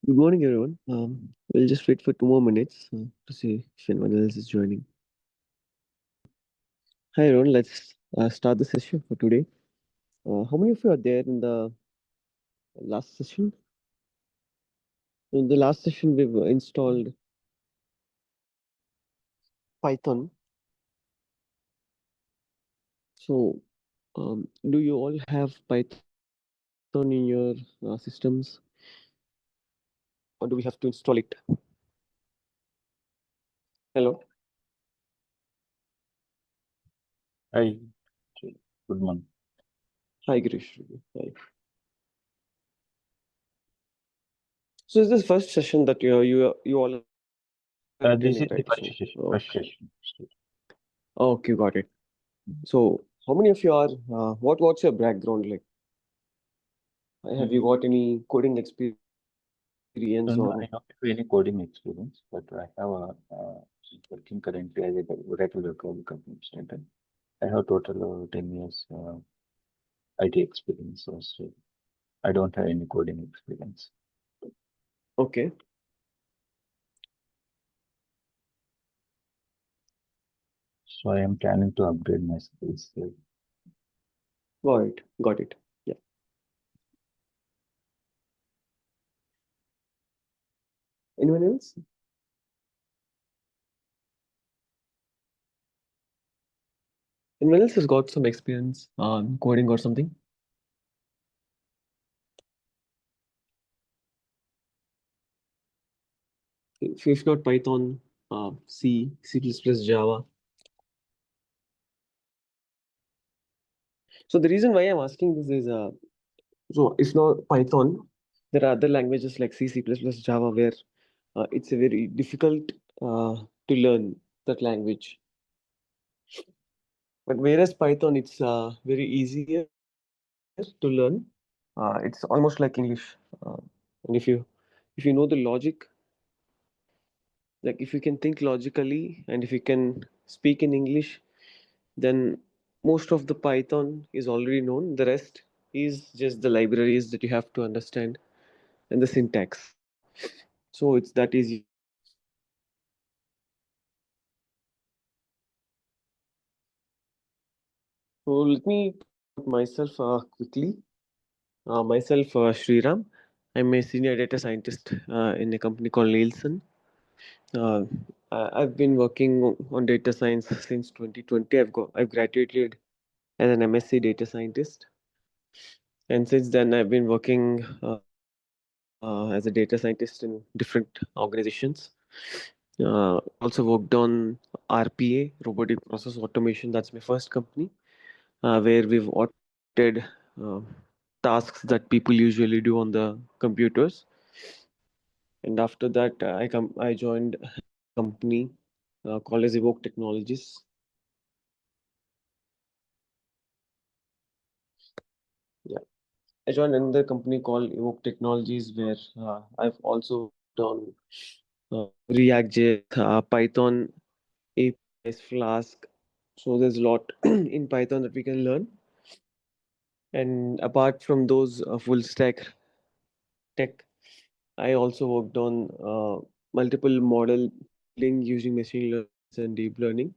Good morning, everyone. We'll just wait for 2 more minutes to see if anyone else is joining. Hi, everyone. Let's start the session for today. How many of you are there in the last session? In the last session, we've installed Python. So, do you all have Python in your systems, or do we have to install it? Hello. Hi, good morning. Hi, Girish. Hi. So, is this first session that you all are This attending, is the right? first So, session. First session. okay, got it. So, how many of you are? What's your background like? Have you got any coding experience No, or? I don't have any coding experience, but I have working currently as a regular code company student. I have total 10 years IT experience, so I don't have any coding experience. Okay. So I am planning to upgrade my skills. Got it. Yeah. Anyone else? Anyone else has got some experience on coding or something? If not Python, C++, Java. So the reason why I'm asking this is, so if not Python, there are other languages like C++, Java, where it's a very difficult to learn that language. But whereas Python, it's very easier to learn. It's almost like English. And if you know the logic, like if you can think logically and if you can speak in English, then most of the Python is already known. The rest is just the libraries that you have to understand and the syntax. So it's that easy. So let me put myself quickly. Myself, Sreeram. I'm a senior data scientist in a company called Nielsen. Uh, I've been working on data science since 2020. I've graduated as an MSc data scientist, and since then I've been working as a data scientist in different organizations. Also worked on RPA, robotic process automation. That's my first company, where we've automated uh, tasks that people usually do on the computers. And after that, I joined a company called as Evoke Technologies. Yeah, I joined another company called Evoke Technologies, where I've also done React.js, Python, APIs, Flask. So there's a lot in Python that we can learn. And apart from those full stack tech, I also worked on multiple model building using machine learning and deep learning.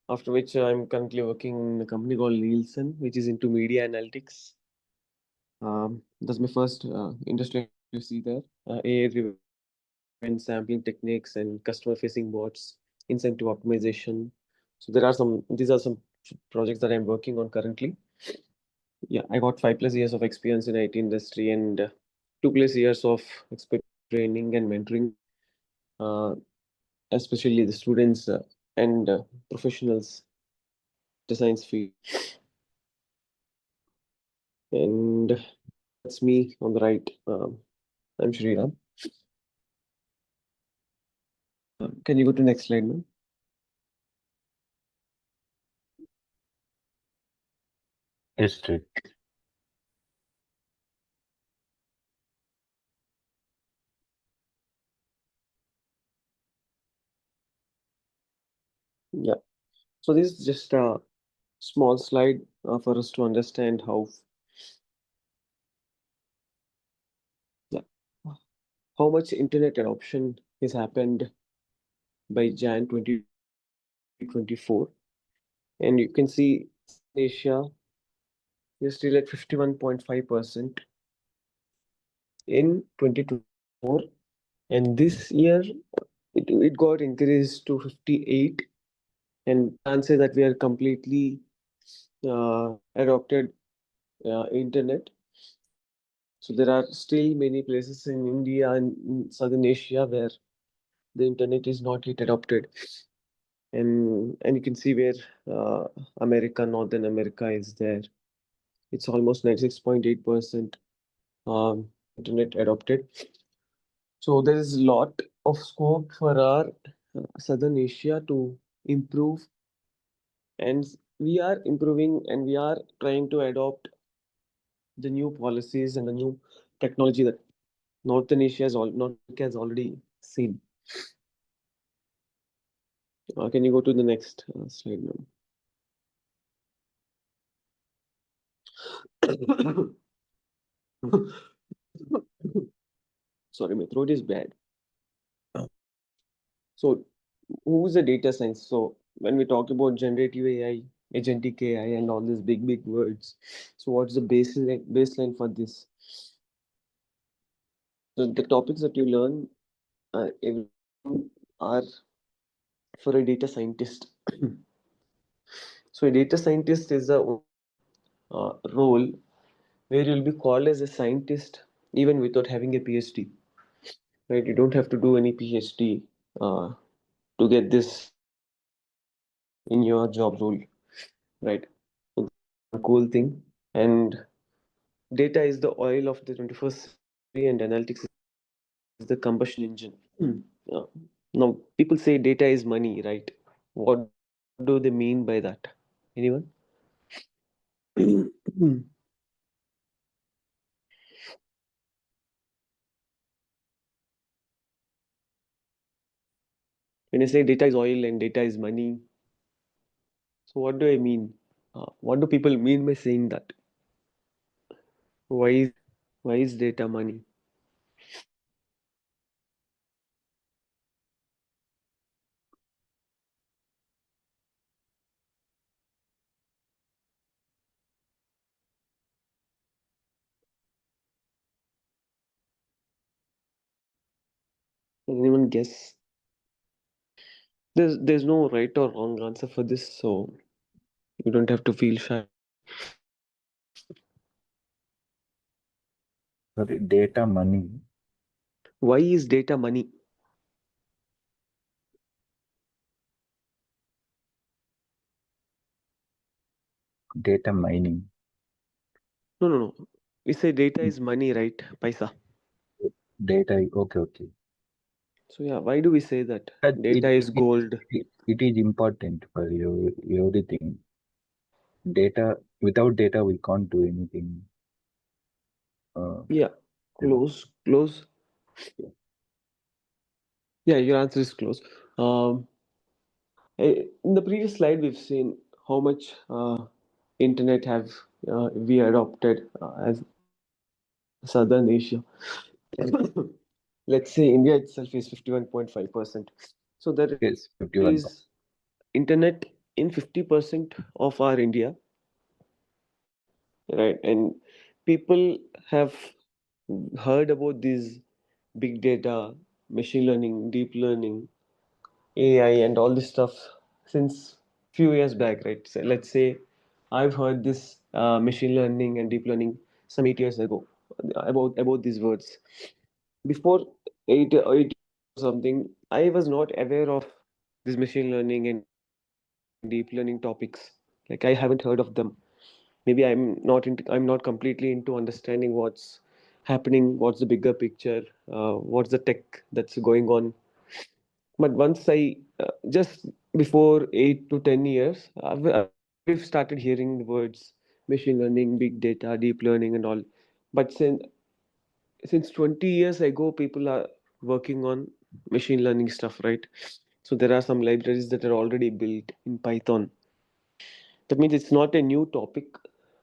After which I'm currently working in a company called Nielsen, which is into media analytics. That's my first industry you see there. AI-driven sampling techniques and customer-facing bots, incentive optimization. So these are some projects that I'm working on currently. Yeah, I got 5+ years of experience in IT industry and 2+ years of expert training and mentoring, uh, especially the students and professionals, the science field. And that's me on the right. I'm Sriram. Can you go to next slide, ma'am? Yes, straight. Yeah. So this is just a small slide for us to understand yeah, how much internet adoption has happened by Jan 2024. And you can see Southern Asia is still at 51.5% in 2024. And this year, it got increased to 58. And we can't say that we are completely adopted internet. So there are still many places in India and in Southern Asia where the internet is not yet adopted. And you can see where uh, America, Northern America is there. It's almost 96.8% internet adopted. So there is a lot of scope for our Southern Asia to improve, and we are improving and we are trying to adopt the new policies and the new technology that North America has already seen. Can you go to the next slide now? Sorry, my throat is bad. So, who's the data science? So, when we talk about generative AI, agentic AI, and all these big words, so what's the baseline for this? So, the topics that you learn, everything are for a data scientist. So, a data scientist is a role where you'll be called as a scientist even without having a PhD, right? You don't have to do any PhD uh, to get this in your job role, right? So that's one cool thing. And data is the oil of the 21st century, and analytics is the combustion engine. Yeah. Now, people say data is money, right? What do they mean by that? Anyone? When I say data is oil and data is money, so what do I mean? What do people mean by saying that? Why is why is data money? Can anyone guess? There's no right or wrong answer for this, so you don't have to feel shy. Sorry, data money, Why is data money? data mining, No. We say data is money, right? Paisa. data. Okay, okay. So yeah, why do we say that? But Data is gold. it is important for you everything. Data, without data, we can't do anything. Yeah, You know. close. Yeah, your answer is close. Um, in the previous slide, we've seen how much internet have we adopted as Southern Asia. Let's say India itself is 51.5%. So there Yes, 51. is internet in 50% of our India, right? And people have heard about these big data, machine learning, deep learning, AI, and all this stuff since few years back, right? So let's say I've heard this machine learning and deep learning some 8 years ago about these words. Before 8 years or something, I was not aware of this machine learning and deep learning topics. Like I haven't heard of them. Maybe I'm not completely into understanding what's happening, what's the bigger picture, what's the tech that's going on. But once I just before 8 to 10 years, we've started hearing the words machine learning, big data, deep learning, and all. But since 20 years ago, people are working on machine learning stuff, right? So there are some libraries that are already built in Python. That means it's not a new topic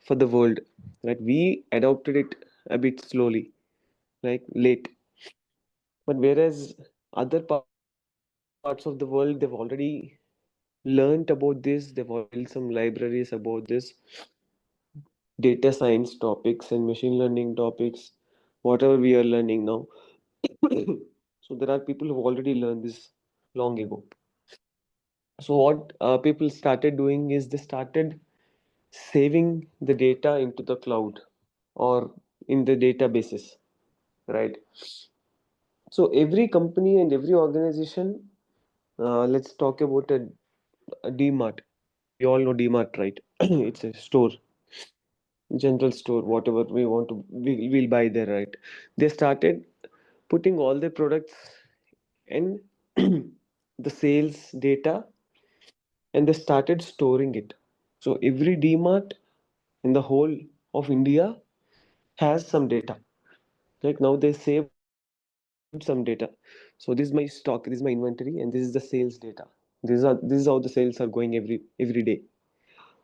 for the world, right? We adopted it a bit slowly, like late. But whereas other parts of the world, they've already learned about this, they've already built some libraries about this data science topics and machine learning topics, whatever we are learning now. So there are people who've already learned this long ago. So what people started doing is they started saving the data into the cloud or in the databases, right? So every company and every organization, let's talk about a DMart. We all know DMart, right? It's a store, general store, whatever we want to, we'll buy there, right? They started putting all the products and the sales data, and they started storing it. So every DMart in the whole of India has some data. Like now they saved some data. So this is my stock, this is my inventory, and this is the sales data. This is how the sales are going every day.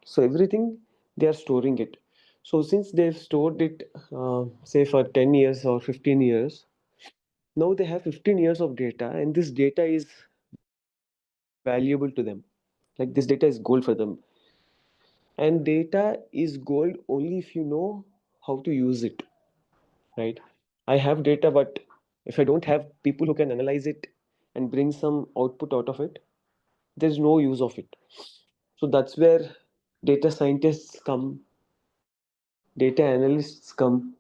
So everything they are storing it. So since they've stored it, say for 10 years or 15 years, now they have 15 years of data, and this data is valuable to them. Like this data is gold for them. And data is gold only if you know how to use it, right? I have data, but if I don't have people who can analyze it and bring some output out of it, there's no use of it. So that's where data scientists come, data analysts come,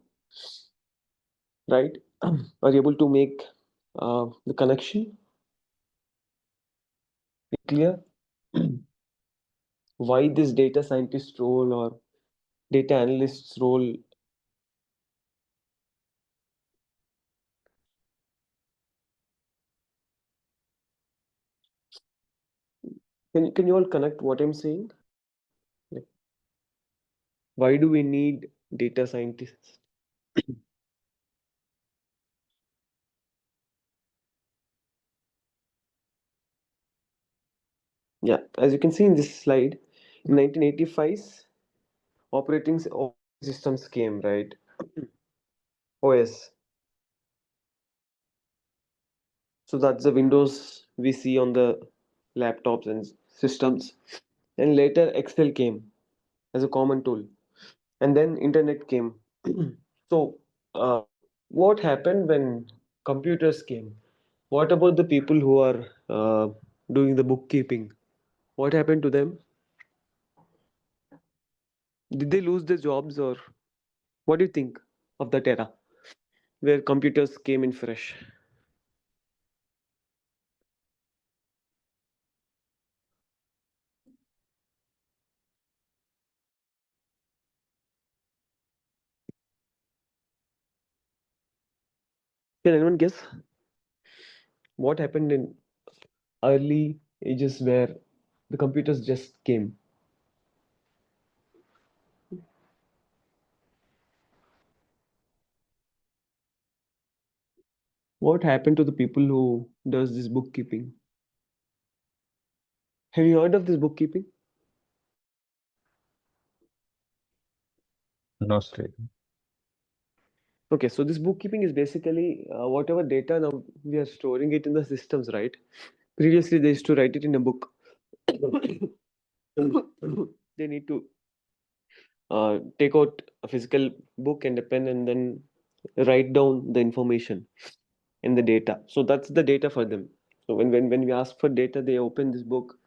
right? Are able to make the connection clear. Why this data scientist role or data analyst's role? Can you all connect what I'm saying? Like, why do we need data scientists? Yeah, as you can see in this slide, in 1985, operating systems came, right? OS. So that's the Windows we see on the laptops and systems. And later Excel came as a common tool. And then internet came. So what happened when computers came? What about the people who are doing the bookkeeping? What happened to them? Did they lose their jobs, or what do you think of that era where computers came in fresh? Can anyone guess what happened in early ages where the computers just came? What happened to the people who does this bookkeeping? Have you heard of this bookkeeping? No straight. Okay, so this bookkeeping is basically whatever data now we are storing it in the systems, right? Previously, they used to write it in a book. They need to take out a physical book and a pen and then write down the information in the data. So that's the data for them. So when we ask for data, they open this book,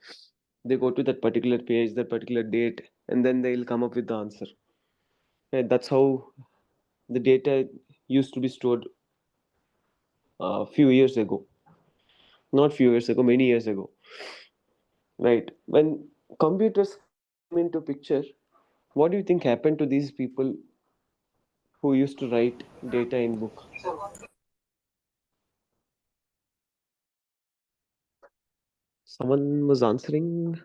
they go to that particular page, that particular date, and then they'll come up with the answer. And that's how the data used to be stored a few years ago. Not few years ago, many years ago, right? When computers came into picture, what do you think happened to these people who used to write data in book? Someone was answering.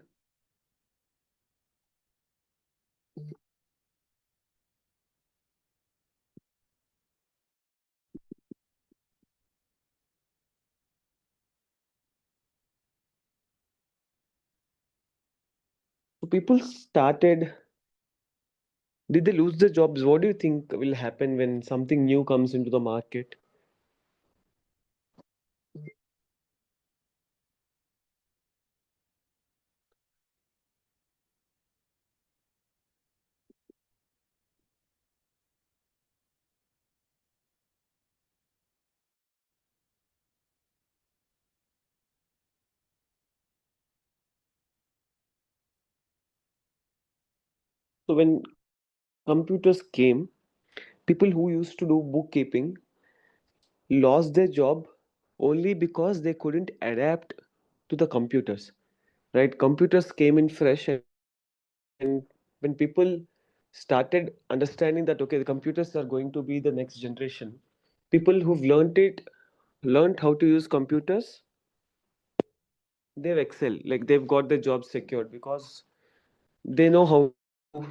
So people started. Did they lose their jobs? What do you think will happen when something new comes into the market? So when computers came, people who used to do bookkeeping lost their job only because they couldn't adapt to the computers. Right? Computers came in fresh, and when people started understanding that okay, the computers are going to be the next generation, people who've learned how to use computers, they've excelled. Like they've got their jobs secured because they know how to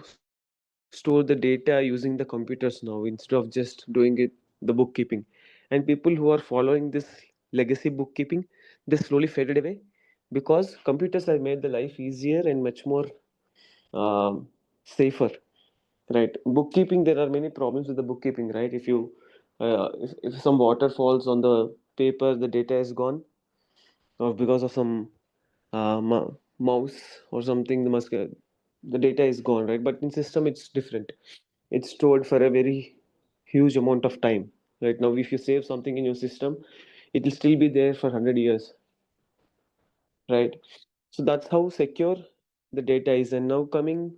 store the data using the computers now instead of just doing it the bookkeeping. And people who are following this legacy bookkeeping, they slowly faded away because computers have made the life easier and much more safer. Right, bookkeeping, there are many problems with the bookkeeping, right? If some water falls on the paper, the data is gone, or because of some mouse or something, the data is gone, right? But in system it's different. It's stored for a very huge amount of time. Right now, if you save something in your system, it will still be there for 100 years, right? So that's how secure the data is. And now coming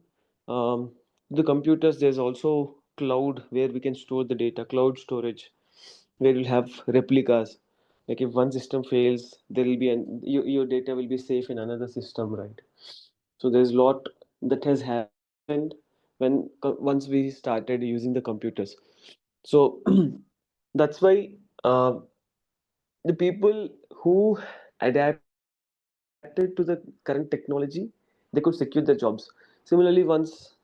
the computers, there's also cloud where we can store the data, cloud storage, where you'll have replicas. Like if one system fails, there will be your data will be safe in another system, right? So there's a lot that has happened once we started using the computers. So that's why the people who adapted to the current technology, they could secure their jobs. Similarly, once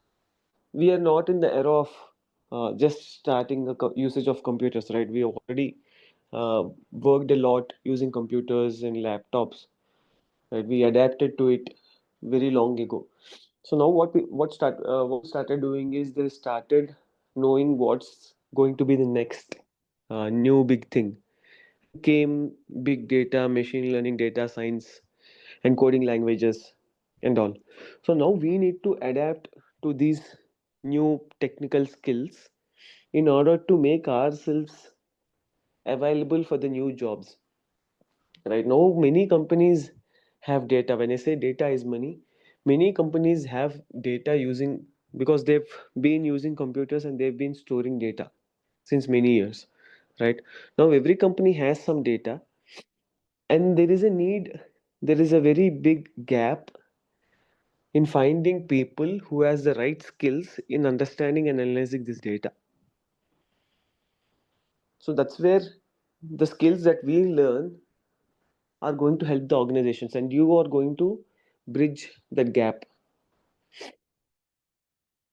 we are not in the era of just starting the usage of computers, right? We have already worked a lot using computers and laptops, right? We adapted to it very long ago. So now what people started doing is they started knowing what's going to be the next new big thing. Then came big data, machine learning, data science, and coding languages and all. So now we need to adapt to these new technical skills in order to make ourselves available for the new jobs. Right now, many companies have data. When I say data is money, many companies have data using because they've been using computers and they've been storing data since many years. Right now, every company has some data, and there is a very big gap in finding people who has the right skills in understanding and analyzing this data. So that's where the skills that we learn are going to help the organizations, and you are going to bridge that gap.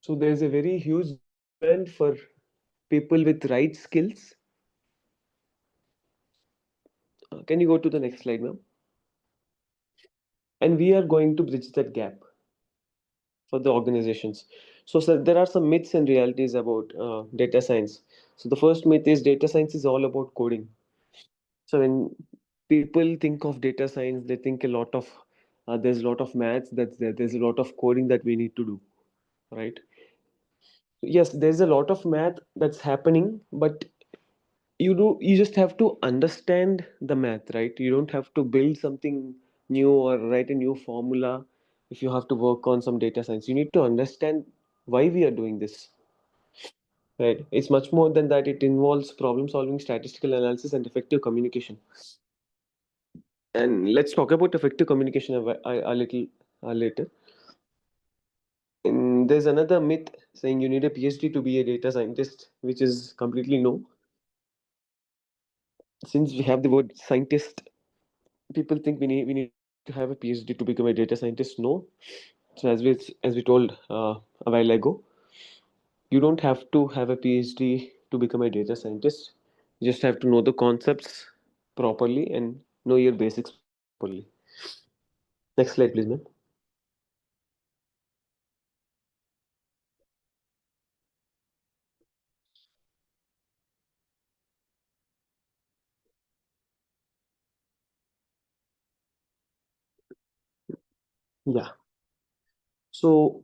So there's a very huge demand for people with right skills. Can you go to the next slide, ma'am? And we are going to bridge that gap for the organizations. So, sir, there are some myths and realities about data science. So the first myth is data science is all about coding. So when people think of data science, they think a lot of there's a lot of maths that's there. There's a lot of coding that we need to do, right? Yes, there's a lot of math that's happening, but you just have to understand the math, right? You don't have to build something new or write a new formula. If you have to work on some data science, you need to understand why we are doing this, right? It's much more than that. It involves problem solving, statistical analysis, and effective communication. And let's talk about effective communication a little later. And there's another myth saying you need a PhD to be a data scientist, which is completely no. Since we have the word scientist, people think we need to have a PhD to become a data scientist. No. So as we told a while ago, you don't have to have a PhD to become a data scientist. You just have to know the concepts properly and know your basics properly. Next slide, please, ma'am. Yeah. So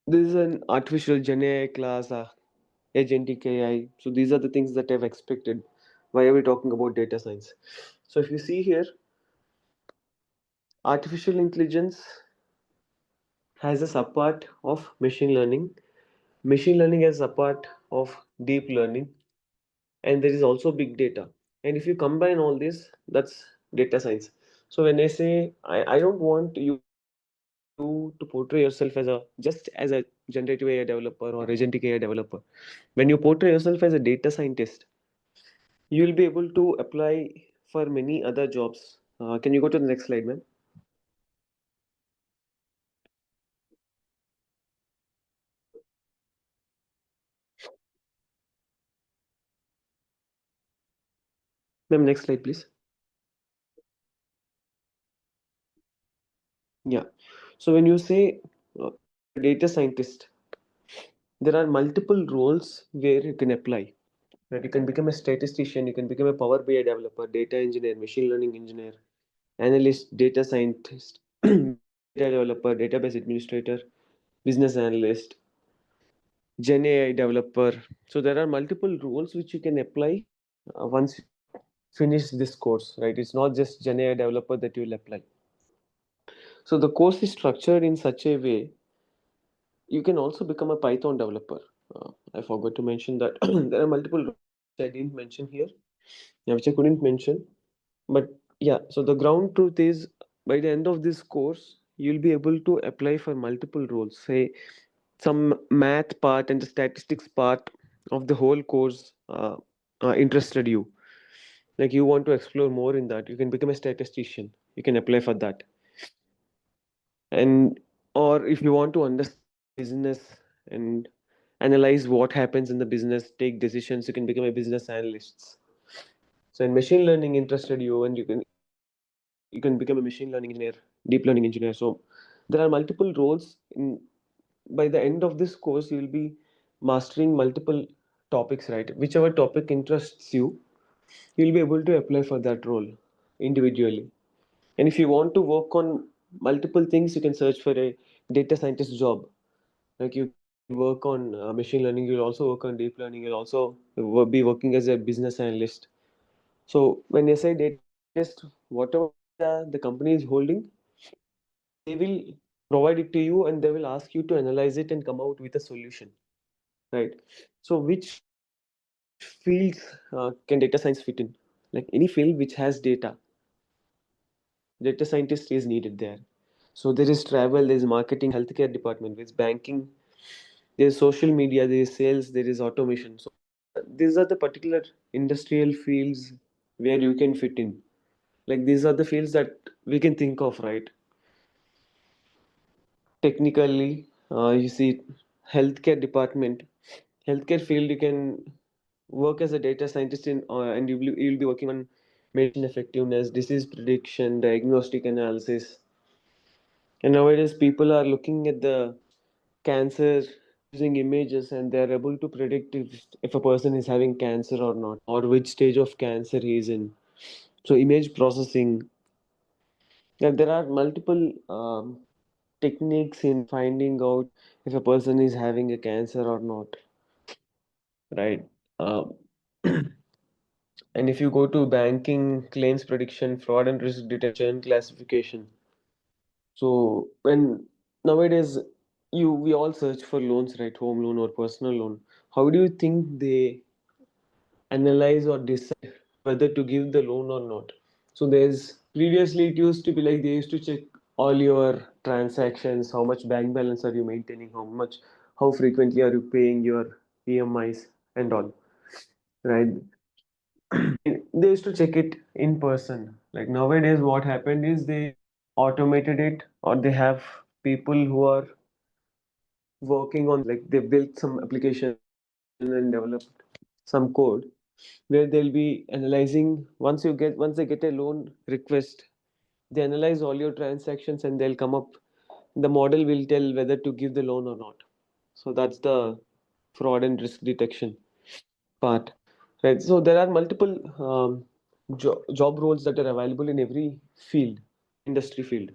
this is an artificial Gen AI class, agentic AI. So these are the things that I've expected. Why are we talking about data science? So if you see here, artificial intelligence has a subpart of machine learning. Machine learning has a part of deep learning, and there is also big data. And if you combine all this, that's data science. So when I say I don't want you to portray yourself as a just as a generative AI developer or agentic AI developer. When you portray yourself as a data scientist, you will be able to apply for many other jobs. Can you go to the next slide, ma'am? Ma'am, next slide, please. Yeah. So when you say if you're a data scientist, there are multiple roles where you can apply. Right? You can become a statistician, you can become a Power BI developer, data engineer, machine learning engineer, analyst, data scientist, big data developer, database administrator, business analyst, Gen AI developer. So there are multiple roles which you can apply once you finish this course, right? It's not just Gen AI developer that you will apply. So the course is structured in such a way you can also become a Python developer. I forgot to mention that there are multiple roles which I didn't mention here, yeah, which I couldn't mention. But yeah, so the ground truth is by the end of this course, you'll be able to apply for multiple roles. Say some math part and the statistics part of the whole course interested you. Like you want to explore more in that, you can become a statistician. You can apply for that. And or if you want to understand the business and analyze what happens in the business, take decisions, you can become a business analyst. So in machine learning interested you, and you can become a machine learning engineer, deep learning engineer. So there are multiple roles in. By the end of this course you will be mastering multiple topics, right? Whichever topic interests you, you'll be able to apply for that role individually. And if you want to work on multiple things, you can search for a data scientist job. Like you can work on machine learning, you'll also work on deep learning, you'll also be working as a business analyst. So when you say data scientist, whatever data the company is holding, they will provide it to you and they will ask you to analyze it and come out with a solution, right? So which fields can data science fit in? Like any field which has data, data scientist is needed there. So there is travel, there is marketing, healthcare department, there is banking, there is social media, there is sales, there is automation. So these are the particular industrial fields where you can fit in. Like these are the fields that we can think of, right? Technically, you see healthcare department, healthcare field, you can work as a data scientist in and you'll be working on medicine effectiveness, disease prediction, diagnostic analysis. And nowadays people are looking at the cancer using images and they're able to predict if a person is having cancer or not, or which stage of cancer he is in. So image processing, yeah, there are multiple techniques in finding out if a person is having a cancer or not, right? Um, and if you go to banking, claims prediction, fraud and risk detection, classification. So when nowadays we all search for loans, right? Home loan or personal loan. How do you think they analyze or decide whether to give the loan or not? So there's previously it used to be like they used to check all your transactions, how much bank balance are you maintaining, how frequently are you paying your EMIs and all, right? They used to check it in person. Like nowadays, what happened is they automated it, or they have people who are working on, like they built some application and developed some code where they'll be analyzing once they get a loan request, they analyze all your transactions and they'll come up, the model will tell whether to give the loan or not. So that's the fraud and risk detection part, right? So there are multiple job roles that are available in every field, industry field.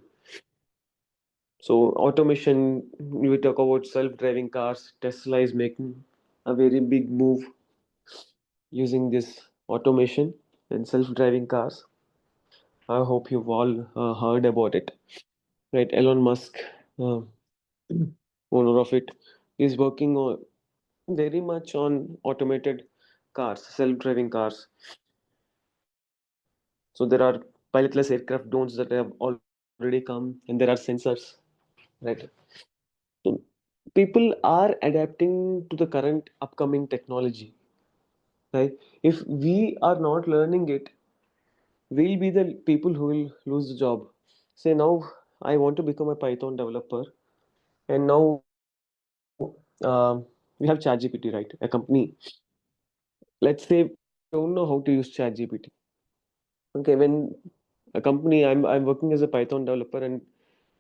So automation, we talk about self-driving cars. Tesla is making a very big move using this automation and self-driving cars. I hope you've all heard about it, right? Elon Musk. Uh, owner of it, is working on very much on automated cars, self-driving cars. So there are pilotless aircraft drones that have already come, and there are sensors, right? So people are adapting to the current upcoming technology, right? If we are not learning it, we'll be the people who will lose the job. Say now, I want to become a Python developer, and now we have ChatGPT, right? A company. Let's say don't know how to use ChatGPT. Okay, when a company, I'm working as a Python developer, and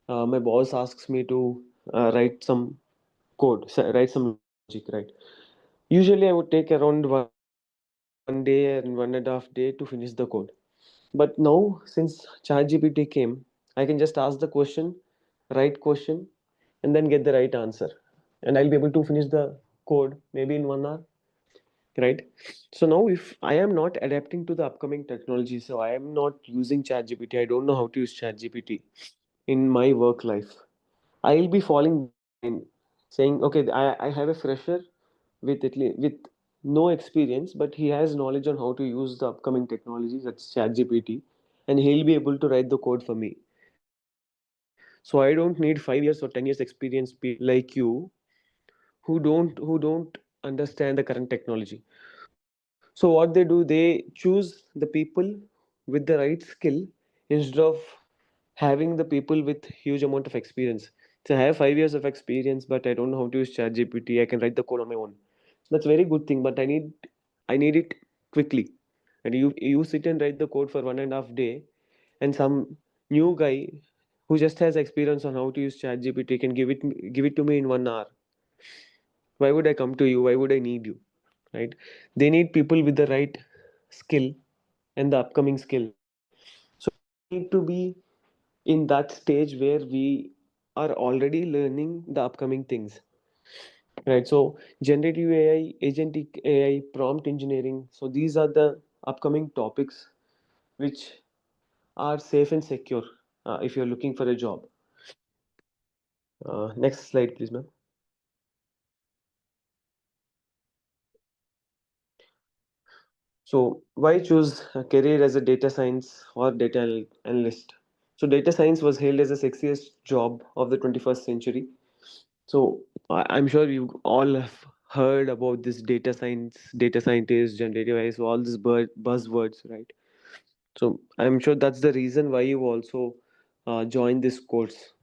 my boss asks me to write some code, write some logic, right? Usually, I would take around 1 day and 1.5 day to finish the code. But now, since ChatGPT came, I can just ask the question, right question, and then get the right answer, and I'll be able to finish the code maybe in 1 hour, right? So now, if I am not adapting to the upcoming technology, so I am not using ChatGPT, I don't know how to use ChatGPT in my work life, I'll be falling behind, saying, okay, I have a fresher with no experience, but he has knowledge on how to use the upcoming technologies, that's ChatGPT, and he'll be able to write the code for me. So I don't need 5 years or 10 years experience people like you who don't understand the current technology. So what they do, they choose the people with the right skill instead of having the people with huge amount of experience. So I have 5 years of experience, but I don't know how to use ChatGPT. I can write the code on my own. That's very good thing, but I need it quickly. And you sit and write the code for 1.5 day, and some new guy who just has experience on how to use ChatGPT can give it to me in 1 hour. Why would I come to you? Why would I need you? Right? They need people with the right skill and the upcoming skill. So we need to be in that stage where we are already learning the upcoming things. Right. So generative AI, agentic AI, prompt engineering. So these are the upcoming topics which are safe and secure if you're looking for a job. Next slide, please, ma'am. So, why choose a career as a data science or data analyst? So, data science was hailed as the sexiest job of the 21st century. So, I'm sure you all have heard about this data science, data scientist, generative AI, so all these buzzwords, right? So, I'm sure that's the reason why you also joined this course,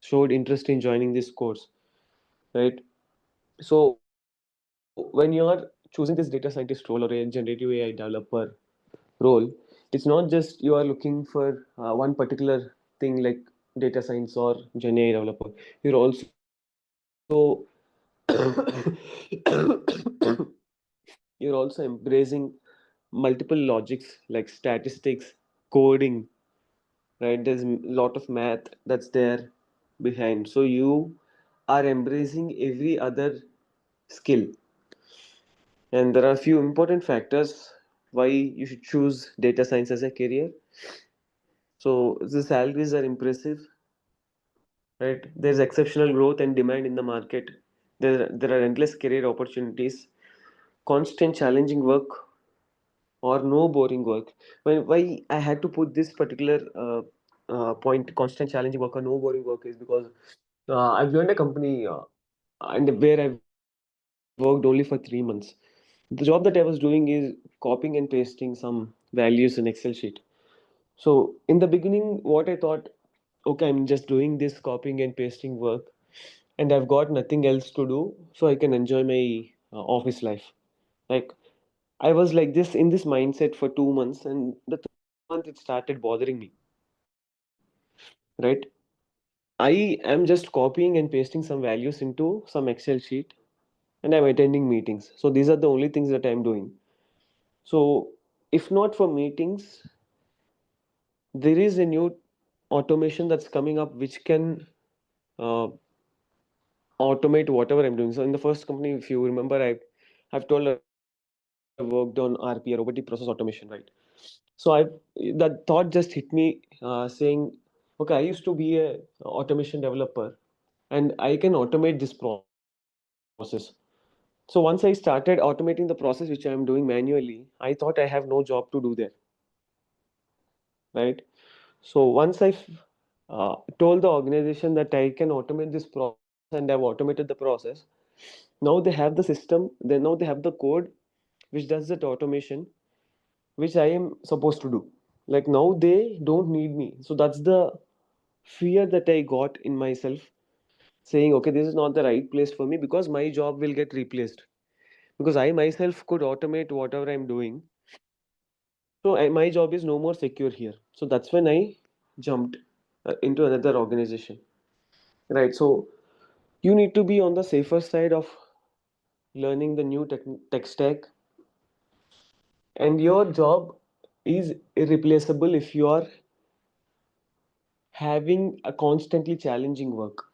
showed interest in joining this course, right? So, when you are choosing this data scientist role or a generative AI developer role, it's not just you are looking for one particular thing like data science or Gen AI developer. You're also you're also embracing multiple logics like statistics, coding, right? There's a lot of math that's there behind. So you are embracing every other skill, and there are a few important factors why you should choose data science as a career. So the salaries are impressive, right? There's exceptional growth and demand in the market. There are endless career opportunities, constant challenging work, or no boring work. Why I had to put this particular point, constant challenging work or no boring work, is because I've joined a company and where I've worked only for 3 months. The job that I was doing is copying and pasting some values in Excel sheet. So in the beginning, what I thought, okay, I'm just doing this copying and pasting work, and I've got nothing else to do, so I can enjoy my office life. Like I was like this in this mindset for 2 months, and the 3rd month it started bothering me. Right? I am just copying and pasting some values into some Excel sheet, and I'm attending meetings. So these are the only things that I'm doing. So if not for meetings, there is a new automation that's coming up which can uh, automate whatever I'm doing. So in the first company, if you remember, I've told I worked on RPA, robotic process automation, right? So that thought just hit me saying, okay, I used to be a automation developer and I can automate this process. So once I started automating the process which I am doing manually, I thought I have no job to do there, right? So once told the organization that I can automate this process and I've automated the process, now they have the system. Now they have the code which does that automation, which I am supposed to do. Like now they don't need me. So that's the fear that I got in myself, saying, okay, this is not the right place for me because my job will get replaced. Because I myself could automate whatever I'm doing. So my job is no more secure here. So that's when I jumped into another organization. Right. So you need to be on the safer side of learning the new tech stack, and your job is irreplaceable if you are having a constantly challenging work,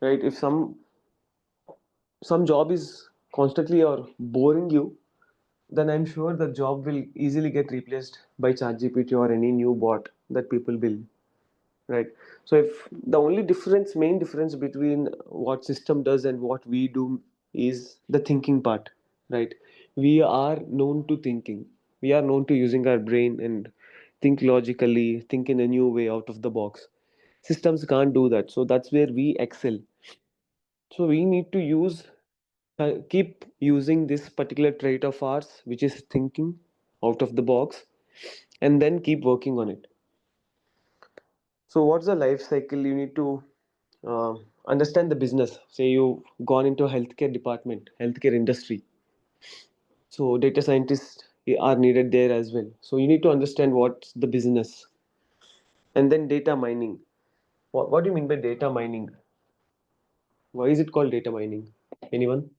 right? If some job is constantly or boring you, then I'm sure the job will easily get replaced by ChatGPT or any new bot that people build, right? So if the only difference, main difference between what system does and what we do is the thinking part, right? We are known to thinking. We are known to using our brain and think logically, think in a new way out of the box. Systems can't do that, so that's where we excel. So we need to keep using this particular trait of ours, which is thinking out of the box, and then keep working on it. So what's the life cycle? You need to uh, understand the business. Say you've gone into a healthcare department, healthcare industry. So data scientists are needed there as well. So you need to understand what's the business, and then data mining. What do you mean by data mining? Why is it called data mining? Anyone?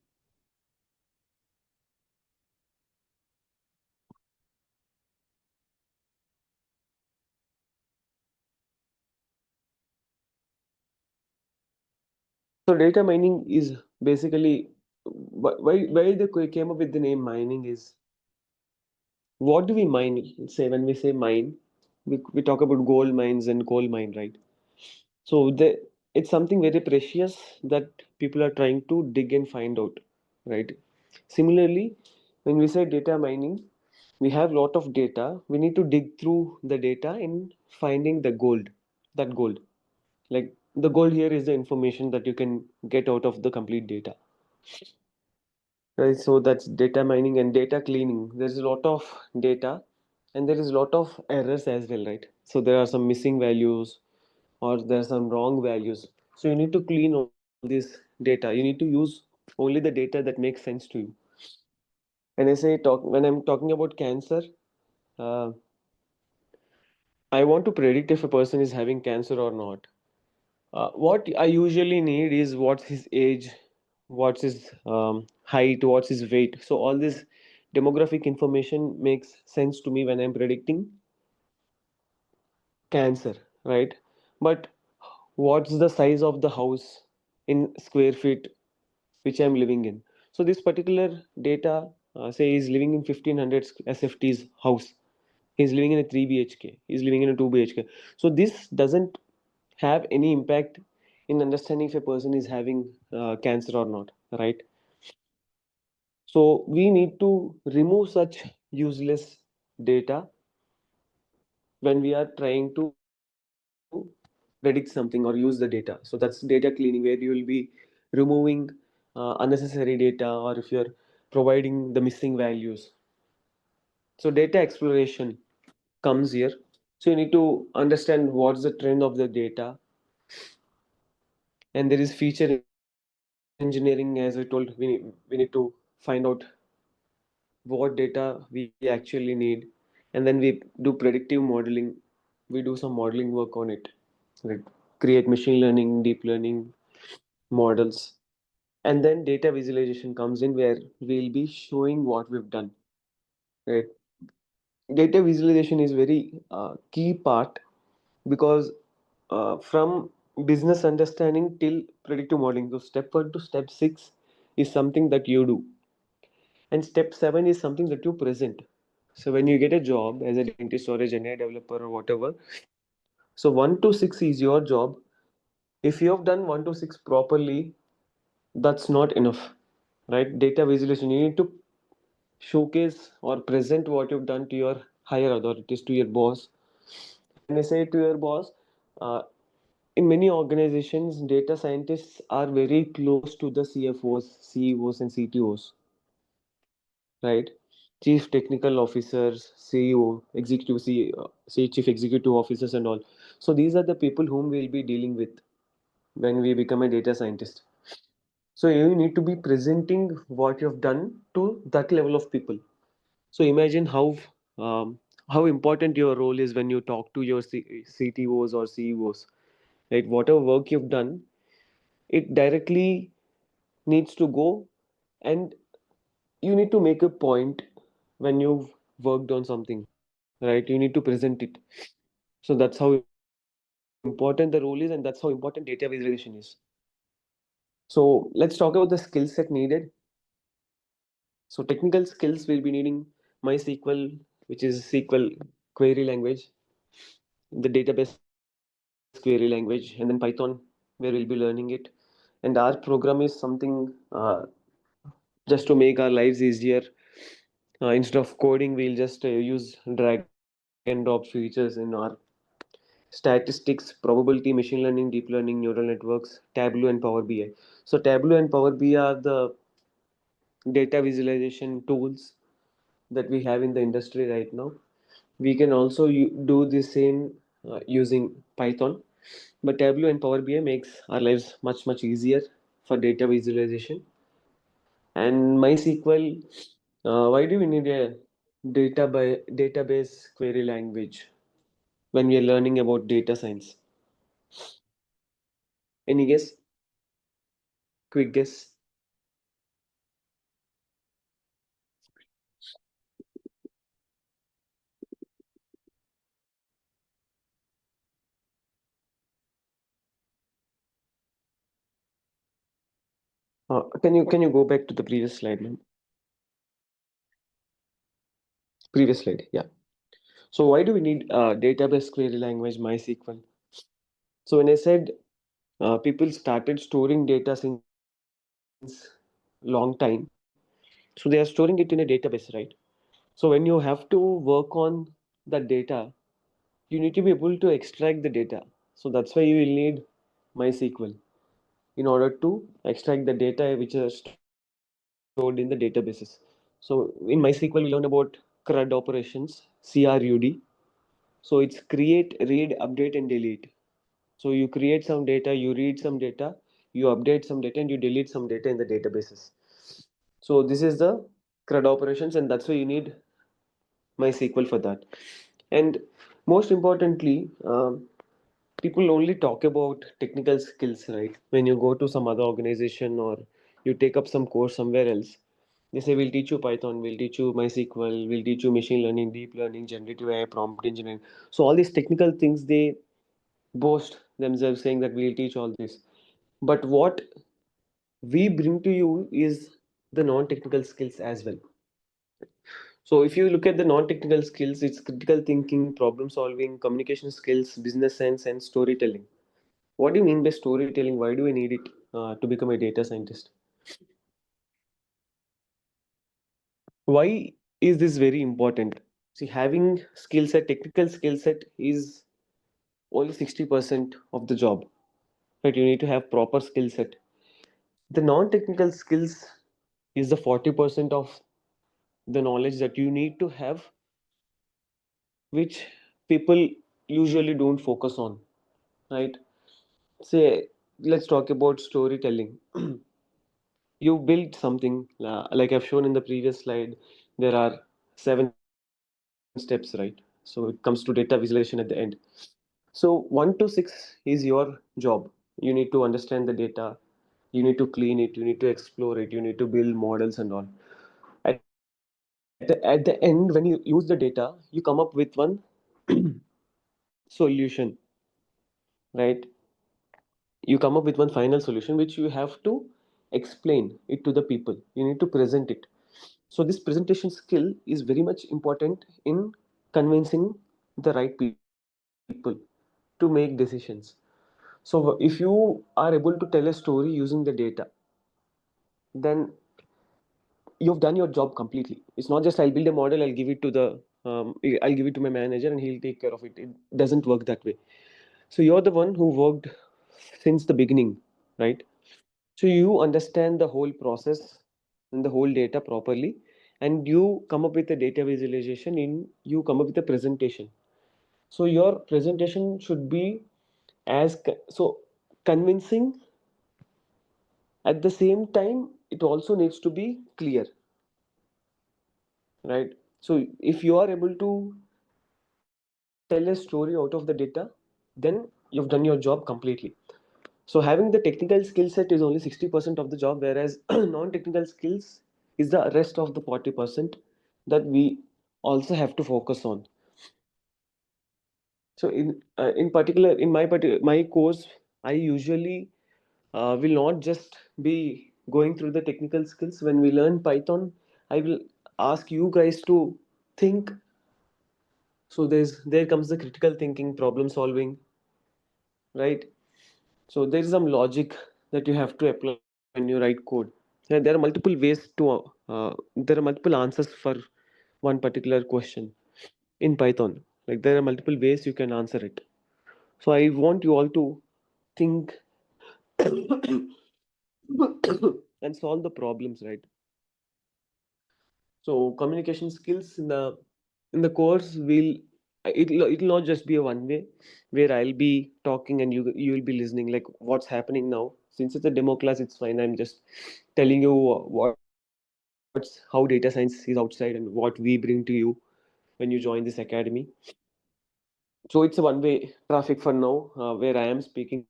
So data mining is basically why they came up with the name mining is, what do we mine? Say when we say mine, we talk about gold mines and coal mine, right? So it's something very precious that people are trying to dig and find out, right? Similarly, when we say data mining, we have lot of data. We need to dig through the data in finding the gold, that gold. Like the gold here is the information that you can get out of the complete data. Right, so that's data mining and data cleaning. There's a lot of data and there is a lot of errors as well, right? So there are some missing values or there are some wrong values. So you need to clean all this data. You need to use only the data that makes sense to you. When I'm talking about cancer, uh, I want to predict if a person is having cancer or not. What I usually need is what's his age, what's his height, what's his weight. So all this demographic information makes sense to me when I'm predicting cancer, right? But what's the size of the house in square feet which I'm living in? So this particular data, say he's living in 1500 SFT's house. He's living in a 3 BHK. He's living in a 2 BHK. So this doesn't have any impact in understanding if a person is having cancer or not, right? So we need to remove such useless data when we are trying to predict something or use the data. So that's data cleaning, where you will be removing unnecessary data, or if you're providing the missing values. So data exploration comes here. So you need to understand what's the trend of the data, and there is feature engineering. As I told, we need to find out what data we actually need, and then we do predictive modeling. We do some modeling work on it, like create machine learning, deep learning models, and then data visualization comes in, where we'll be showing what we've done, right? Data visualization is very key part, because from business understanding till predictive modeling, so step 1 to step 6 is something that you do, and step 7 is something that you present. So when you get a job as a dentist or a Generative developer or whatever, so 1 to 6 is your job, If you have done 1 to 6 properly, that's not enough, right? Data visualization, you need to showcase or present what you've done to your higher authorities, to your boss. And when I say to your boss, uh, in many organizations, data scientists are very close to the CFOs, CEOs, and CTOs, right? Chief technical officers, CEO, executive, chief executive officers, and all. So these are the people whom we'll be dealing with when we become a data scientist. So you need to be presenting what you've done to that level of people. So imagine how important your role is when you talk to your CTOs or CEOs. Right, whatever work you've done, it directly needs to go, and you need to make a point when you've worked on something. Right, you need to present it. So that's how important the role is, and that's how important data visualization is. So let's talk about the skill set needed. So technical skills will be needing MySQL, which is SQL query language, the database query language, and then Python, where we'll be learning it. And our program is something just to make our lives easier. Instead of coding, we'll just use drag and drop features in our statistics, probability, machine learning, deep learning, neural networks, Tableau, and Power BI. So Tableau and Power BI are the data visualization tools that we have in the industry right now. We can also do the same using Python, but Tableau and Power BI makes our lives much easier for data visualization. And MySQL, why do we need a database query language when we are learning about data science? Any guess? Quick guess. Can you go back to the previous slide, man? Previous slide, yeah. So why do we need database query language MySQL? So when I said people started storing data since long time, so they are storing it in a database, right? So when you have to work on that data, you need to be able to extract the data. So that's why you will need MySQL in order to extract the data which are stored in the databases. So in MySQL, we learn about CRUD operations, CRUD. So it's create, read, update, and delete. So you create some data, you read some data, you update some data, and you delete some data in the databases. So this is the CRUD operations, and that's why you need MySQL for that. And most importantly, people only talk about technical skills, right? When you go to some other organization or you take up some course somewhere else, they say we'll teach you Python, we'll teach you MySQL, we'll teach you machine learning, deep learning, generative AI, prompt engineering. So all these technical things they boast themselves saying that we'll teach all this. But what we bring to you is the non-technical skills as well. So if you look at the non-technical skills, it's critical thinking, problem solving, communication skills, business sense, and storytelling. What do you mean by storytelling? Why do we need it to become a data scientist? Why is this very important? See, having skill set, technical skill set is only 60% of the job. Right? You need to have proper skill set. The non-technical skills is the 40% of the knowledge that you need to have, which people usually don't focus on. Right? Say, let's talk about storytelling. You build something like I've shown in the previous slide. There are 7 steps, right? So it comes to data visualization at the end. So 1 to 6 is your job. You need to understand the data, you need to clean it, you need to explore it, you need to build models and all. At the end, when you use the data, you come up with one solution, right? You come up with one final solution which you have to explain it to the people. You need to present it. So this presentation skill is very much important in convincing the right people to make decisions. So if you are able to tell a story using the data, then you've done your job completely. It's not just I'll build a model, I'll give it to the I'll give it to my manager and he'll take care of it. It doesn't work that way. So you're the one who worked since the beginning, right? So you understand the whole process and the whole data properly, and you come up with a data visualization. You come up with a presentation. So your presentation should be so convincing. At the same time, it also needs to be clear, right? So if you are able to tell a story out of the data, then you've done your job completely. So having the technical skill set is only 60% of the job, whereas non-technical skills is the rest of the 40% that we also have to focus on. So in particular, in my course, I usually will not just be going through the technical skills. When we learn Python, I will ask you guys to think. So there comes the critical thinking, problem solving, right? So there is some logic that you have to apply when you write code. There are multiple ways to there are multiple answers for one particular question in Python. Like there are multiple ways you can answer it. So I want you all to think and solve the problems, right? So communication skills in the course will it'll not just be a one way where I'll be talking and you will be listening like what's happening now. Since it's a demo class, it's fine. I'm just telling you what's how data science is outside and what we bring to you when you join this academy. So it's a one way traffic for now, where I am speaking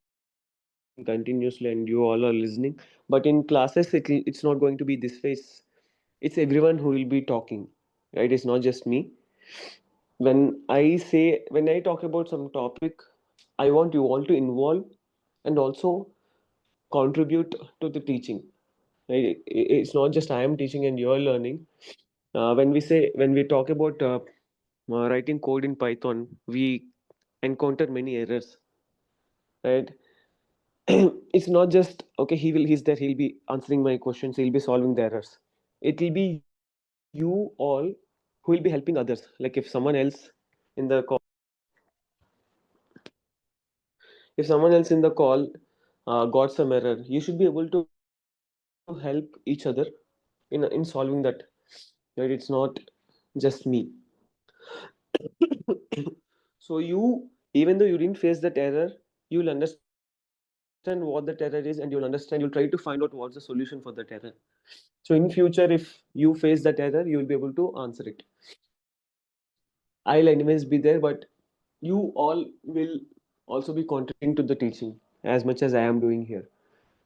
continuously and you all are listening. But in classes, it's not going to be this way. It's everyone who will be talking, right? It's not just me. When I talk about some topic, I want you all to involve and also contribute to the teaching. Right? It's not just I am teaching and you're learning. When we talk about writing code in Python, we encounter many errors, right? It's not just okay. He's there. He'll be answering my questions. He'll be solving the errors. It will be you all who will be helping others. Like if someone else in the call, if someone else in the call got some error, you should be able to help each other in solving that. Right? It's not just me. So you, even though you didn't face that error, you'll understand what that error is and you'll understand, you'll try to find out what's the solution for that error. So in future, if you face that error, you will be able to answer it. I'll anyways be there, but you all will also be contributing to the teaching as much as I am doing here.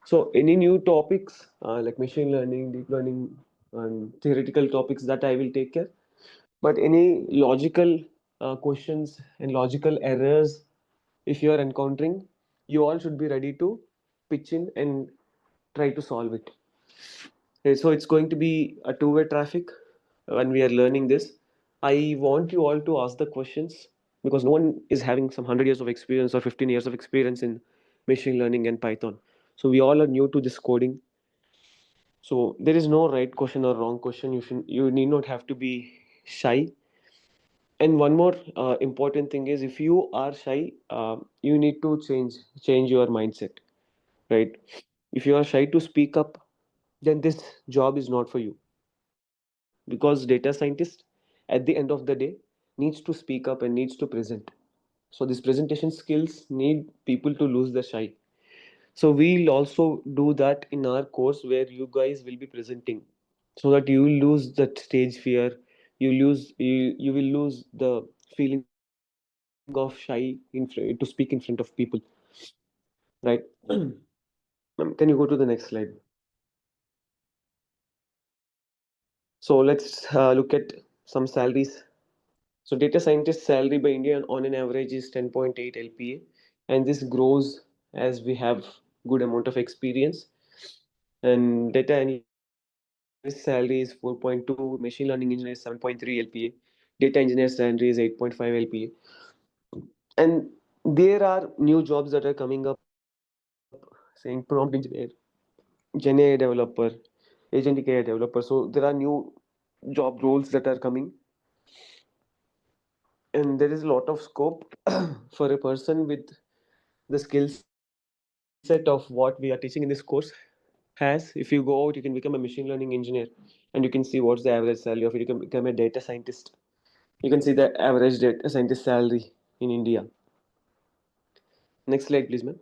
So any new topics like machine learning, deep learning, and theoretical topics that I will take care. But any logical questions and logical errors, if you are encountering, you all should be ready to pitch in and try to solve it. Okay, so it's going to be a two-way traffic when we are learning this. I want you all to ask the questions because no one is having some 100 years of experience or 15 years of experience in machine learning and Python. So we all are new to this coding. So there is no right question or wrong question. You need not have to be shy. And one more important thing is if you are shy, you need to change your mindset, right? If you are shy to speak up, then this job is not for you because data scientist at the end of the day needs to speak up and needs to present. So these presentation skills need people to lose the shy. So we'll also do that in our course where you guys will be presenting so that you will lose that stage fear. You will lose the feeling of shy to speak in front of people, right? Can you go to the next slide? So let's look at some salaries. So data scientist salary by India on an average is 10.8 LPA, and this grows as we have good amount of experience. And data analyst salary is 4.2, machine learning engineer is 7.3 LPA, data engineer salary is 8.5 LPA. And there are new jobs that are coming up saying prompt engineer, Gen AI developer, agentic AI developer. So there are new job roles that are coming, and there is a lot of scope for a person with the skill set of what we are teaching in this course has. If you go out, you can become a machine learning engineer, and you can see what's the average salary of it. You can become a data scientist. You can see the average data scientist salary in India. Next slide, please, ma'am.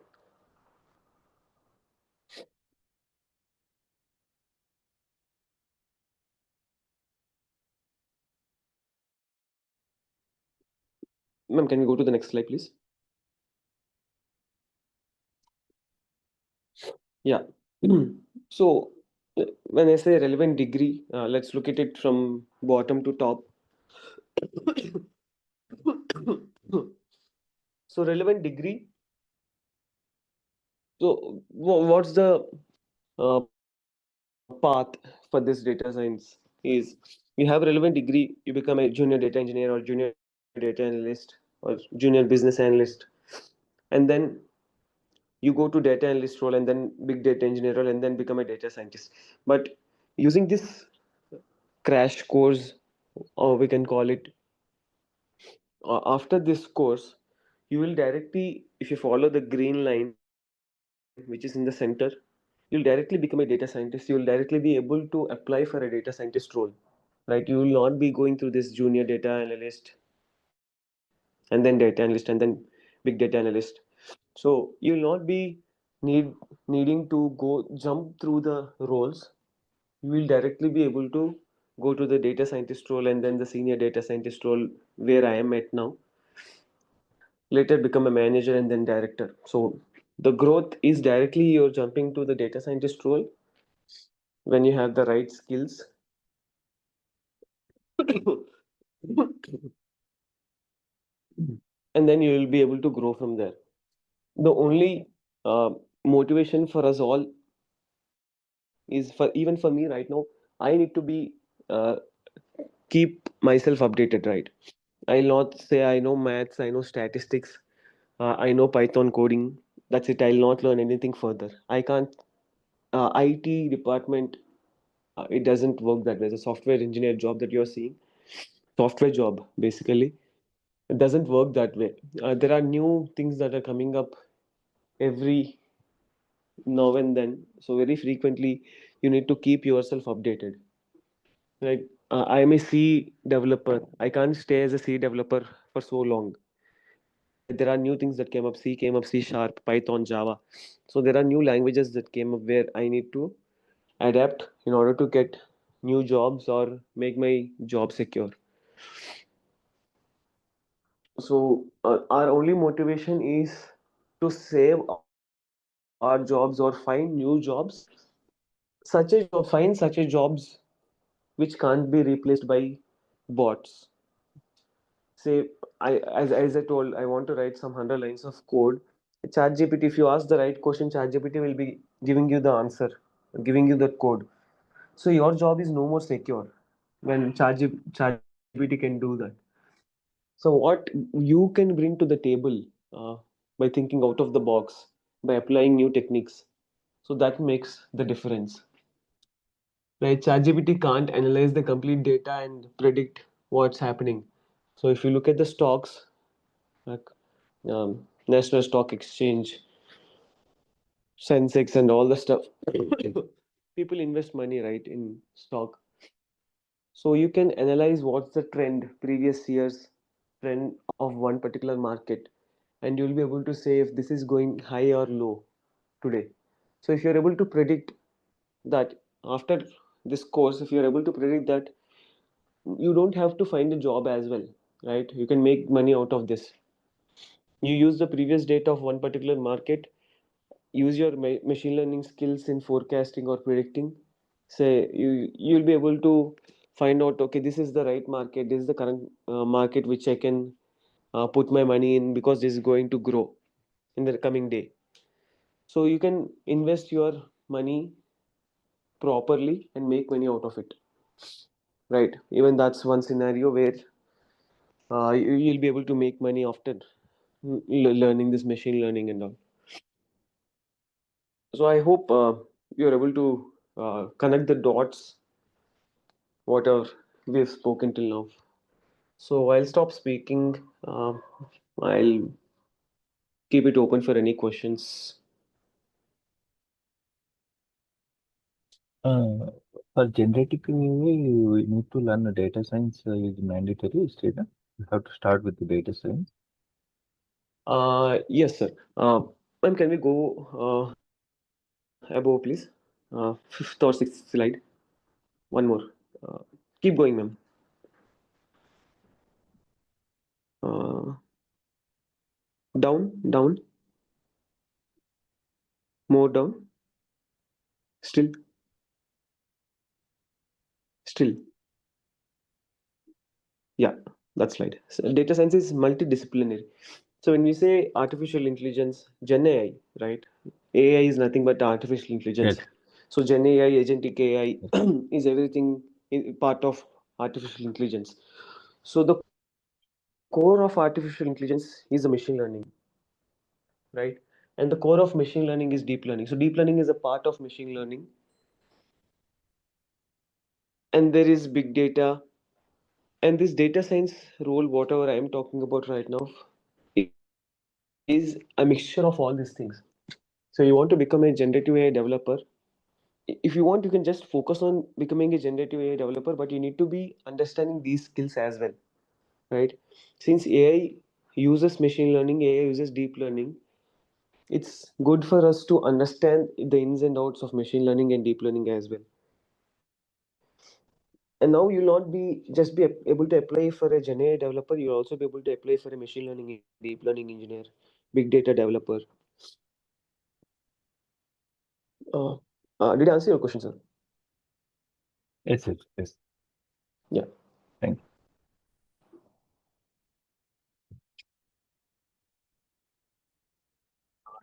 Ma'am, can we go to the next slide, please? Yeah. So, when I say relevant degree, let's look at it from bottom to top. So, relevant degree. So, what's the path for this data science? Is you have relevant degree, you become a junior data engineer or junior data analyst or junior business analyst, and then you go to data analyst role and then big data engineer role and then become a data scientist. But using this crash course, or we can call it, after this course, you will directly, if you follow the green line which is in the center, you'll directly become a data scientist. You will directly be able to apply for a data scientist role, right? You will not be going through this junior data analyst and then data analyst and then big data analyst. So you will not be needing to go jump through the roles. You will directly be able to go to the data scientist role and then the senior data scientist role where I am at now, later become a manager and then director. So the growth is directly you're jumping to the data scientist role when you have the right skills. And then you will be able to grow from there. The only motivation for us all is, for even for me right now, I need to be uh, keep myself updated, right? I'll not say I know maths, I know statistics, I know Python coding. That's it. I'll not learn anything further. I can't. IT department, it doesn't work that way. The software engineer job that you're seeing, software job basically, it doesn't work that way. There are new things that are coming up every now and then. So very frequently, you need to keep yourself updated. Like I am a C developer. I can't stay as a C developer for so long. There are new things that came up. C came up, C sharp, Python, Java. So there are new languages that came up where I need to adapt in order to get new jobs or make my job secure. So our only motivation is to save our jobs or find new jobs, find such a jobs which can't be replaced by bots. Say, as I told, I want to write some 100 lines of code. ChatGPT, if you ask the right question, ChatGPT will be giving you the answer, giving you the code. So your job is no more secure when ChatGPT can do that. So what you can bring to the table uh, by thinking out of the box, by applying new techniques, so that makes the difference. Right? ChatGPT can't analyze the complete data and predict what's happening. So if you look at the stocks, like National Stock Exchange, Sensex, and all the stuff, people invest money right in stock. So you can analyze what's the trend, previous year's trend of one particular market, and you'll be able to say if this is going high or low today. So if you're able to predict that after this course, if you're able to predict that, you don't have to find a job as well, right? You can make money out of this. You use the previous data of one particular market, use your machine learning skills in forecasting or predicting. Say you'll be able to find out, okay, this is the right market, this is the current market which I can put my money in because this is going to grow in the coming day. So you can invest your money properly and make money out of it, right? Even that's one scenario where you'll be able to make money after learning this machine learning and all. So I hope you're able to connect the dots, whatever we've spoken till now. So I'll stop speaking. I'll keep it open for any questions. For generative AI, you need to learn the data science is mandatory, Sreeram. You have to start with the data science. Yes, sir. Ma'am, can we go above, please? Fifth or sixth slide. One more. Uh, Keep going, ma'am. Uh, Down, down, more down. Still, still. Yeah, that's right. So data science is multidisciplinary. So when we say artificial intelligence, Gen AI, right? AI is nothing but artificial Yes. intelligence. So Gen AI, agentic AI is everything part of artificial intelligence. So the core of artificial intelligence is the machine learning, right? And the core of machine learning is deep learning. So deep learning is a part of machine learning, and there is big data. And this data science role, whatever I am talking about right now, is a mixture of all these things. So you want to become a generative AI developer. If you want, you can just focus on becoming a generative AI developer, but you need to be understanding these skills as well, right? Since AI uses machine learning, AI uses deep learning, it's good for us to understand the ins and outs of machine learning and deep learning as well. And now you'll not be just be able to apply for a Gen AI developer, you'll also be able to apply for a machine learning engineer, deep learning engineer, big data developer. uh, did I answer your question, sir? Yes, yes, yes. Yeah. Thank you.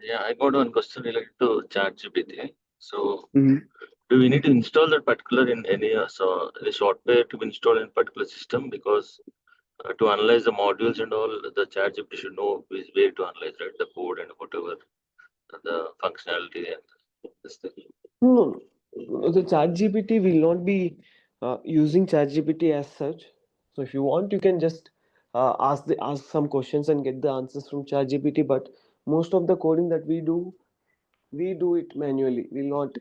Yeah, I got one question related to ChatGPT. So, Mhm. do we need to install that particular in any the software to be installed in particular system? Because to analyze the modules and all, the ChatGPT should know which way to analyze, right? The code and whatever the functionality and this thing. No, no. The ChatGPT will not be using ChatGPT as such. So if you want, you can just ask some questions and get the answers from ChatGPT. But most of the coding that we do it manually. We'll not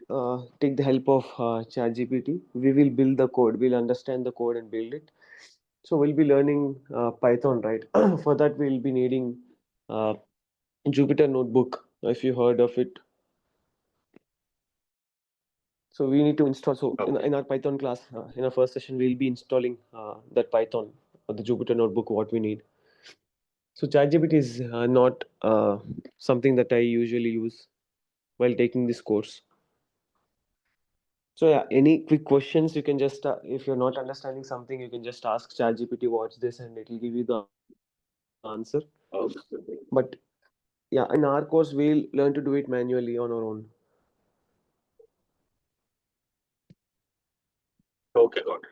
take the help of ChatGPT. We will build the code. We'll understand the code and build it. So we'll be learning Python, right? For that, we'll be needing uh, Jupyter Notebook. If you heard of it, so we need to install. So Okay. in our Python class, in our first session, we'll be installing that Python or the Jupyter notebook, what we need. So ChatGPT is not something that I usually use while taking this course. So yeah, any quick questions you can just, if you're not understanding something, you can just ask ChatGPT what's this, and it will give you the answer. Okay. But yeah, in our course, we'll learn to do it manually on our own. Okay, got it.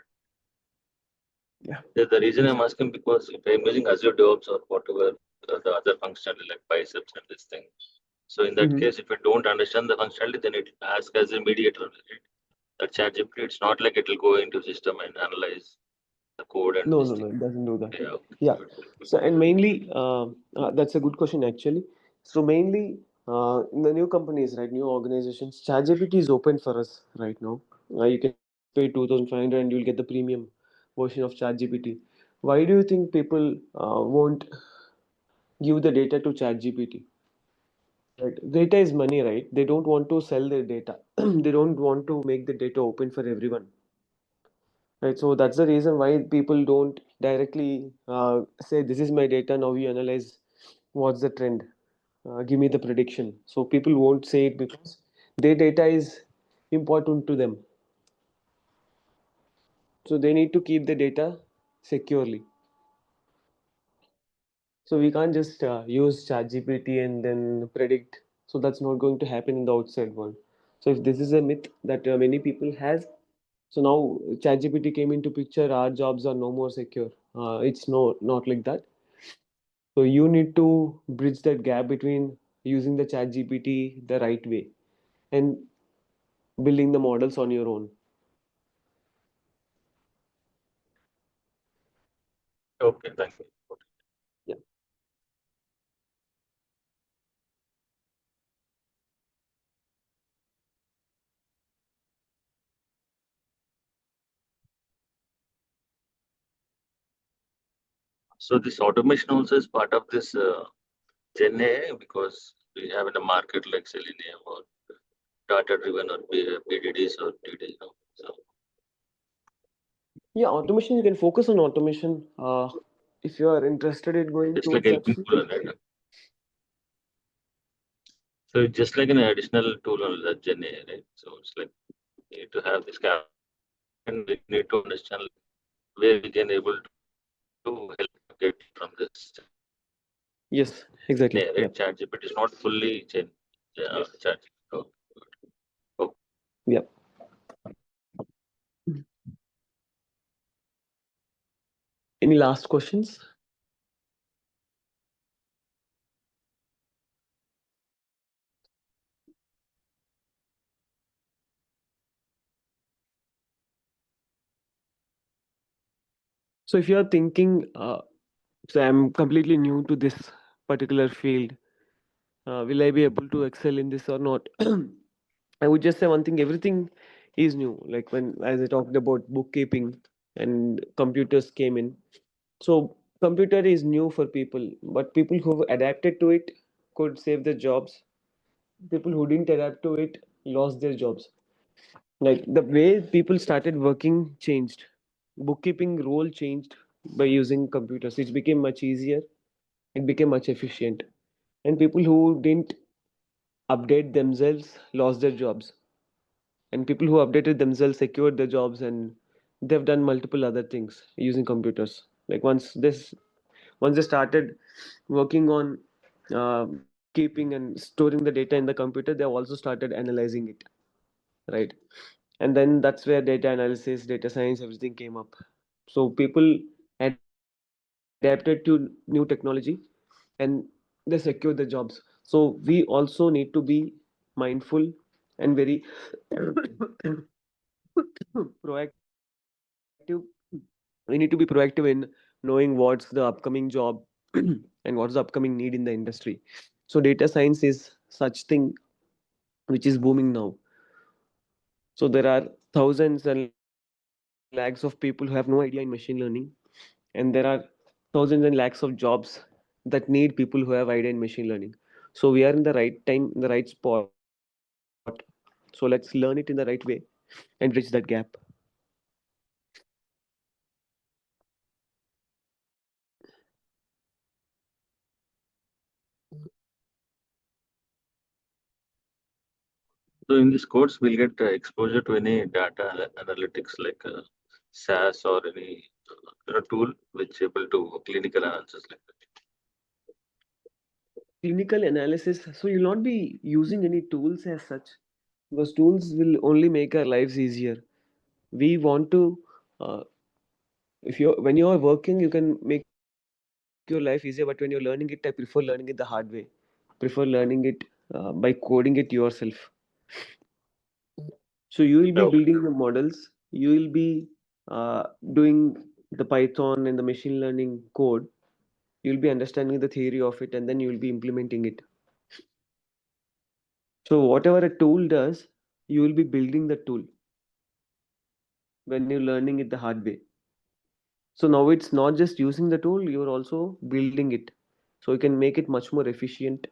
Yeah. The reason I'm asking because if I'm using Azure DevOps or whatever the other functionality like biceps and this thing. So in that Mhm. case, if I don't understand the functionality, then it asks as a mediator, right? That ChatGPT, it's not like it will go into system and analyze the code and No, this no, thing. no, it doesn't do that. Yeah, okay, Yeah. good, good, good. So, and mainly, that's a good question actually. So, mainly, in the new companies, right, new organizations, ChatGPT is open for us right now. You can just pay 2,500 and you'll get the premium version of ChatGPT. Why do you think people won't give the data to ChatGPT? Right. Data is money, right? They don't want to sell their data. They don't want to make the data open for everyone. Right, so that's the reason why people don't directly say this is my data. Now you analyze what's the trend. Give me the prediction. So people won't say it because their data is important to them. So they need to keep the data securely. So we can't just use ChatGPT and then predict. So that's not going to happen in the outside world. So if this is a myth that many people has, so now ChatGPT came into picture, our jobs are no more secure. It's not like that. So you need to bridge that gap between using the chat GPT the right way and building the models on your own. Okay, thank you. Yeah. So this automation also is part of this Gen AI, because we have in the market like Selenium or data driven or PDDs or TD. So Yeah, automation, you can focus on automation. If you are interested in going it's like towards that helping field. tool, right? So it's just like an additional tool on the Gen AI, right? So it's like you need to have this cap and we need to understand where we can able to help get from this Yes, exactly. AI, Yeah. right? ChatGPT is not fully Gen Chat. Oh, oh. Yeah. Any last questions? So if you are thinking, so I'm completely new to this particular field, will I be able to excel in this or not? I would just say one thing: everything is new. Like when, as I talked about bookkeeping and computers came in. So computer is new for people, but people who adapted to it could save their jobs. People who didn't adapt to it lost their jobs. Like the way people started working changed. Bookkeeping role changed by using computers. It became much easier. It became much efficient. And people who didn't update themselves lost their jobs. And people who updated themselves secured their jobs, and they've done multiple other things using computers. Like once they started working on bookkeeping and storing the data in the computer, they have also started analyzing it, right? And then that's where data analysis, data science, everything came up. So people adapted to new technology and they secured their jobs. So we also need to be mindful and very proactive. We need to be proactive in knowing what's the upcoming job and what's the upcoming need in the industry. So data science is such thing which is booming now. So there are thousands and lakhs of people who have no idea in machine learning, and there are thousands and lakhs of jobs that need people who have idea in machine learning. So we are in the right time, in the right spot. So let's learn it in the right way and bridge that gap. So in this course, we'll get exposure to any data analytics like SAS or any tool which able to clinical analysis like that. Clinical analysis. So you'll not be using any tools as such, because tools will only make our lives easier. We want to, if you when you are working, you can make your life easier. But when you're learning it, I prefer learning it the hard way. Prefer learning it by coding it yourself. So you will be Okay. building the models. You will be doing the Python and the machine learning code. You'll be understanding the theory of it, and then you will be implementing it. So whatever a tool does, you will be building the tool when you're learning it the hard way. So now it's not just using the tool, you're also building it. So you can make it much more efficient,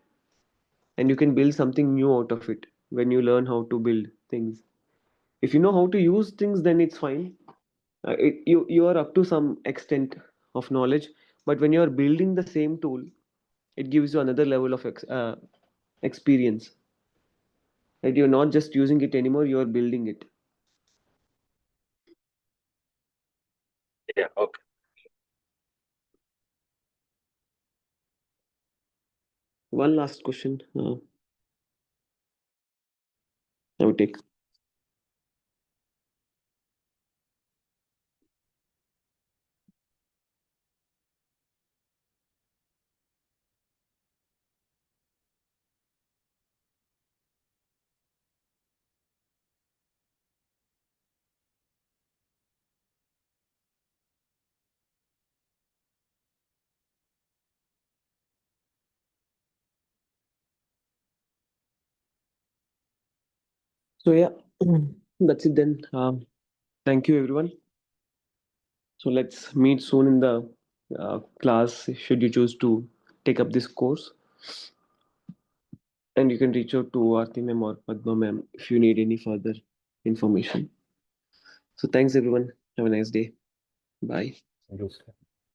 and you can build something new out of it when you learn how to build things. If you know how to use things, then it's fine. You are up to some extent of knowledge, but when you are building the same tool, it gives you another level of experience. That you're not just using it anymore, you are building it. Yeah. Okay. One last question. I would take. So yeah, that's it then. Thank you everyone. So let's meet soon in the class should you choose to take up this course. And you can reach out to Aarti ma'am or Padma ma'am if you need any further information. So thanks everyone. Have a nice day. Bye. Thank you, sir.